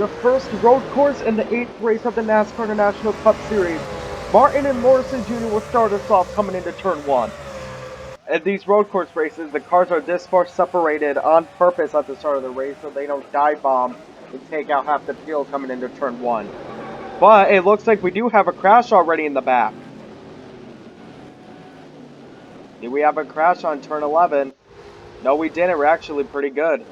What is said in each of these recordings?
the first road course in the 8th race of the NASCAR International Cup Series. Martin and Morrison Jr. will start us off coming into turn 1. In these road course races, the cars are this far separated on purpose at the start of the race so they don't dive bomb and take out half the field coming into turn 1. But it looks like we do have a crash already in the back. Did we have a crash on turn 11? No, we didn't. We're actually pretty good.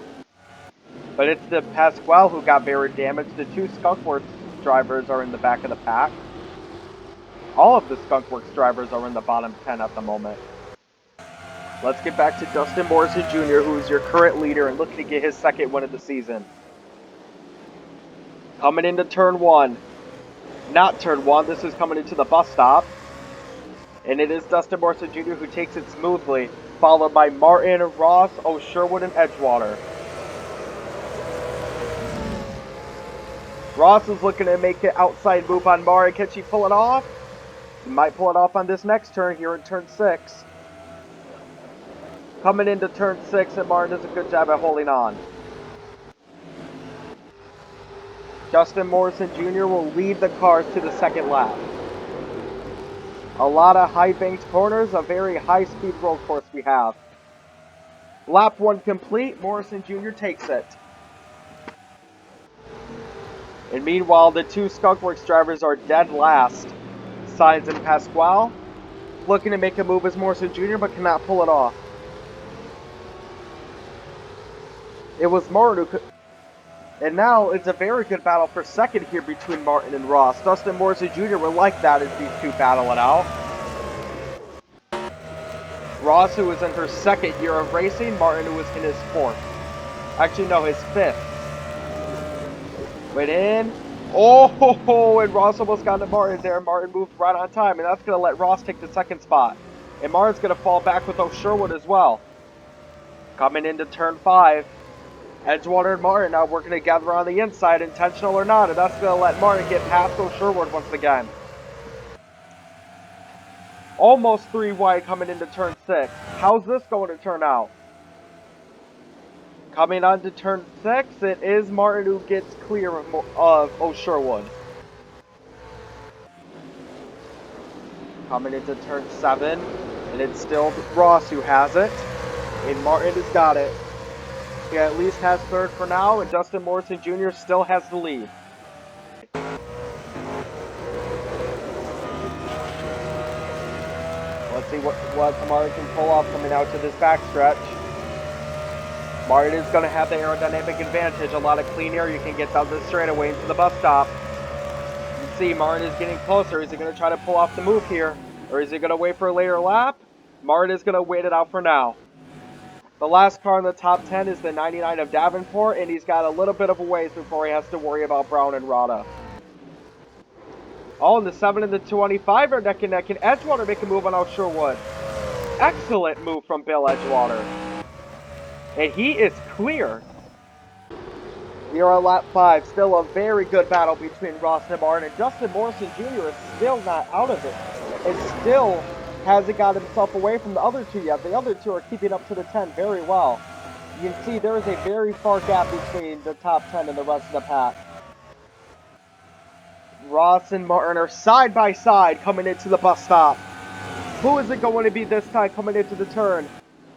But it's the Pasquale who got very damaged. The two Skunkworks drivers are in the back of the pack. All of the Skunkworks drivers are in the bottom 10 at the moment. Let's get back to Dustin Morrison Jr., who is your current leader and looking to get his second win of the season. Coming into turn 1. Not turn 1, this is coming into the bus stop. And it is Dustin Morrison Jr. who takes it smoothly, followed by Martin, Ross, O'Sherwood, and Edgewater. Ross is looking to make an outside move on Martin. Can she pull it off? She might pull it off on this next turn here in turn 6. Coming into turn 6, and Martin does a good job at holding on. Dustin Morrison Jr. will lead the cars to the second lap. A lot of high banked corners, a very high speed road course we have. Lap 1 complete, Morrison Jr. takes it. And meanwhile, the two Skunkworks drivers are dead last. Sainz and Pasquale looking to make a move as Morrison Jr. but cannot pull it off. It was Martin who could... And now it's a very good battle for second here between Martin and Ross. Dustin Morrison Jr. will like that as these two battle it out. Ross, who is in her second year of racing, Martin, who is in his 4th. Actually, no, his 5th. Went in. Oh, and Ross almost got to Martin there. Martin moved right on time, and that's going to let Ross take the second spot. And Martin's going to fall back with O'Sherwood as well. Coming into turn 5. Edgewater and Martin now working together on the inside, intentional or not, and that's going to let Martin get past O'Sherwood once again. Almost 3 wide coming into turn 6. How's this going to turn out? Coming on to turn 6, it is Martin who gets clear of O'Sherwood. Coming into turn 7, and it's still Ross who has it, and Martin has got it. He at least has 3rd for now, and Dustin Morrison Jr. still has the lead. Let's see what Martin can pull off coming out to this backstretch. Martin is going to have the aerodynamic advantage. A lot of clean air you can get down the straightaway into the bus stop. You can see Martin is getting closer. Is he going to try to pull off the move here? Or is he going to wait for a later lap? Martin is going to wait it out for now. The last car in the top 10 is the 99 of Davenport, and he's got a little bit of a ways before he has to worry about Brown and Rada. Oh, and the 7 and the 25 are neck and neck, and Edgewater make a move on O'Sherwood. Excellent move from Bill Edgewater. And he is clear. We are on lap 5. Still a very good battle between Ross and Martin. And Dustin Morrison Jr. is still not out of it. And still hasn't got himself away from the other two yet. The other two are keeping up to the 10 very well. You can see there is a very far gap between the top 10 and the rest of the pack. Ross and Martin are side by side coming into the bus stop. Who is it going to be this time coming into the turn?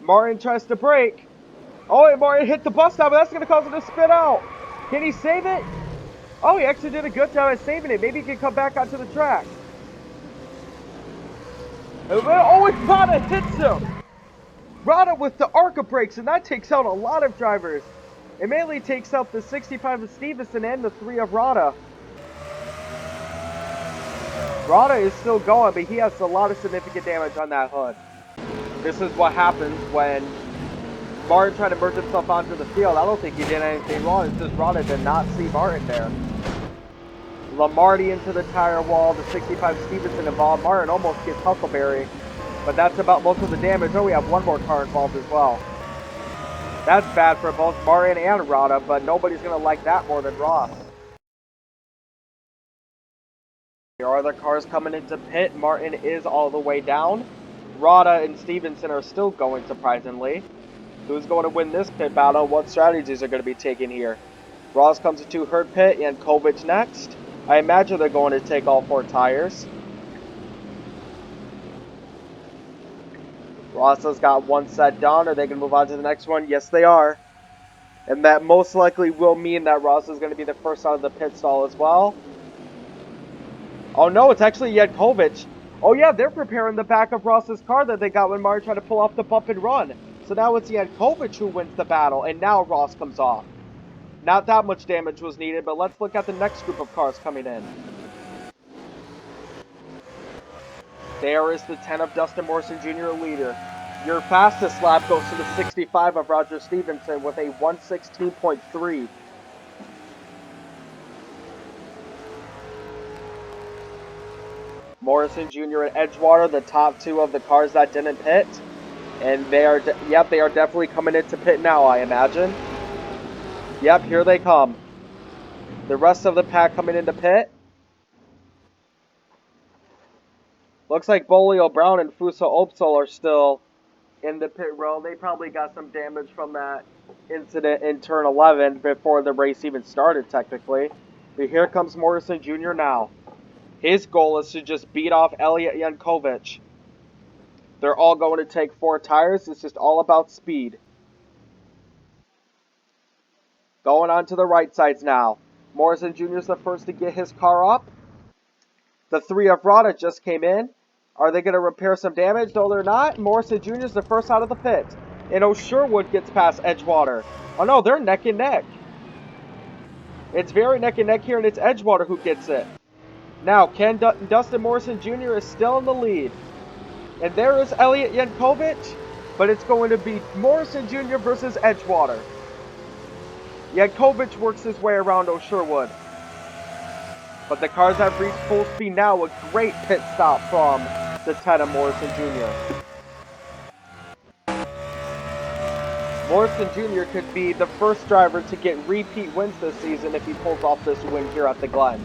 Martin tries to brake. Oh, and Martin hit the bus stop, but that's going to cause him to spin out. Can he save it? Oh, he actually did a good job at saving it. Maybe he can come back onto the track. Oh, and Rada hits him. Rada with the ARCA brakes, and that takes out a lot of drivers. It mainly takes out the 65 of Stevenson and the 3 of Rada. Rada is still going, but he has a lot of significant damage on that hood. This is what happens when Martin tried to merge himself onto the field. I don't think he did anything wrong. It's just Rada did not see Martin there. Lamarty into the tire wall. The 65 Stevenson involved. Martin almost gets Huckleberry. But that's about most of the damage. Oh, we have one more car involved as well. That's bad for both Martin and Rada, but nobody's going to like that more than Ross. There are other cars coming into pit. Martin is all the way down. Rada and Stevenson are still going, surprisingly. Who's going to win this pit battle? What strategies are going to be taken here? Ross comes into herd pit, Yankovic next. I imagine they're going to take all 4 tires. Ross has got 1 set done. Are they going to move on to the next one? Yes, they are. And that most likely will mean that Ross is going to be the first out of the pit stall as well. Oh no, it's actually Yankovic. Oh yeah, they're preparing the back of Ross's car that they got when Martin tried to pull off the bump and run. So now it's Yankovic who wins the battle, and now Ross comes off. Not that much damage was needed, but let's look at the next group of cars coming in. There is the 10 of Dustin Morrison Jr. leader. Your fastest lap goes to the 65 of Roger Stevenson with a 116.3. Morrison Jr. and Edgewater, the top 2 of the cars that didn't pit. And they are, yep, they are definitely coming into pit now, I imagine. Yep, here they come. The rest of the pack coming into pit. Looks like Bolio Brown and Fuso Opsal are still in the pit row. They probably got some damage from that incident in turn 11 before the race even started, technically. But here comes Morrison Jr. now. His goal is to just beat off Elliot Yankovic. They're all going to take 4 tires. It's just all about speed. Going on to the right sides now. Morrison Jr. is the first to get his car up. The 3 of Rada just came in. Are they going to repair some damage? No, they're not. Morrison Jr. is the first out of the pit. And O'Sherwood gets past Edgewater. Oh no, they're neck and neck. It's very neck and neck here, and it's Edgewater who gets it. Now, Dustin Morrison Jr. is still in the lead. And there is Elliot Yankovic, but it's going to be Morrison Jr. versus Edgewater. Yankovic works his way around O'Sherwood. But the cars have reached full speed now. A great pit stop from the 10 of Morrison Jr. Morrison Jr. could be the first driver to get repeat wins this season if he pulls off this win here at the Glen.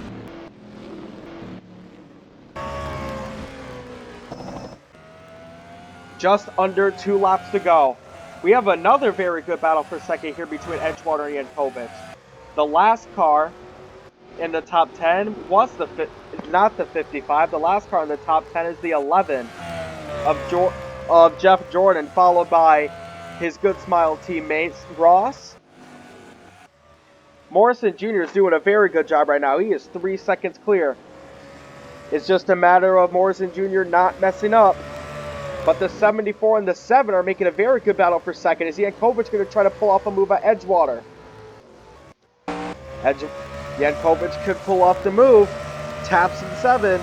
Just under 2 laps to go. We have another very good battle for second here between Edgewater and Yankovic. The last car in the top 10 was not the 55. The last car in the top 10 is the 11 of Jeff Jordan, followed by his Good Smile teammate Ross. Morrison Jr. is doing a very good job right now. He is 3 seconds clear. It's just a matter of Morrison Jr. not messing up. But the 74 and the 7 are making a very good battle for second. Is Yankovic going to try to pull off a move at Edgewater? Yankovic could pull off the move. Taps the 7.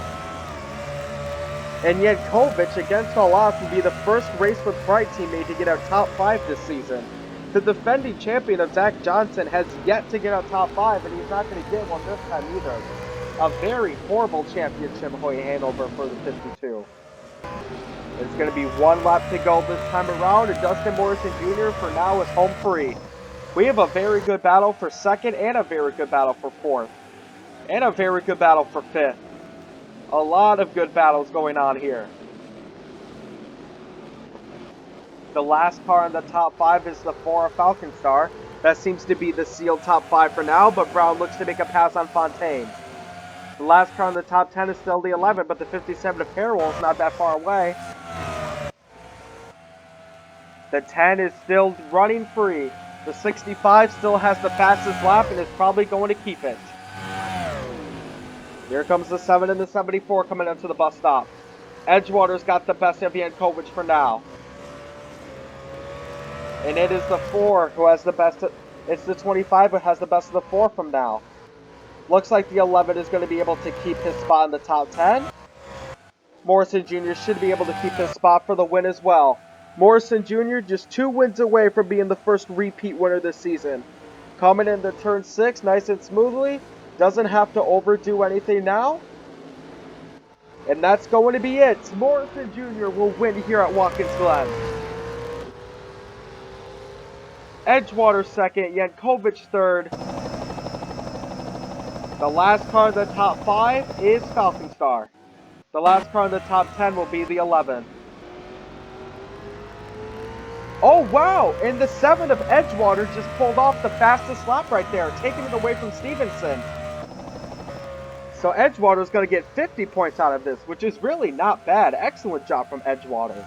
And Yankovic, against all odds, will be the first Race with Pride teammate to get out top 5 this season. The defending champion of Zach Johnson has yet to get out top 5, and he's not going to get one this time either. A very horrible championship Hoy Hanover for the 52. It's going to be 1 lap to go this time around, and Dustin Morrison Jr. for now is home free. We have a very good battle for second, and a very good battle for fourth, and a very good battle for fifth. A lot of good battles going on here. The last car in the top 5 is the 4 of Falcon Star. That seems to be the sealed top 5 for now, but Brown looks to make a pass on Fontaine. The last car in the top 10 is still the 11, but the 57 of Harrell is not that far away. The 10 is still running free. The 65 still has the fastest lap and is probably going to keep it. Here comes the 7 and the 74 coming up to the bus stop. Edgewater's got the best of Yankovic for now. And it is the 4 who has the best. It's the 25 who has the best of the 4 from now. Looks like the 11 is going to be able to keep his spot in the top 10. Morrison Jr. should be able to keep his spot for the win as well. Morrison Jr. just 2 wins away from being the first repeat winner this season. Coming into turn 6 nice and smoothly. Doesn't have to overdo anything now. And that's going to be it. Morrison Jr. will win here at Watkins Glen. Edgewater second, Yankovic third. The last car in the top 5 is Falcon Star. The last car in the top 10 will be the 11. Oh, wow! And the 7 of Edgewater just pulled off the fastest lap right there, taking it away from Stevenson. So Edgewater's going to get 50 points out of this, which is really not bad. Excellent job from Edgewater.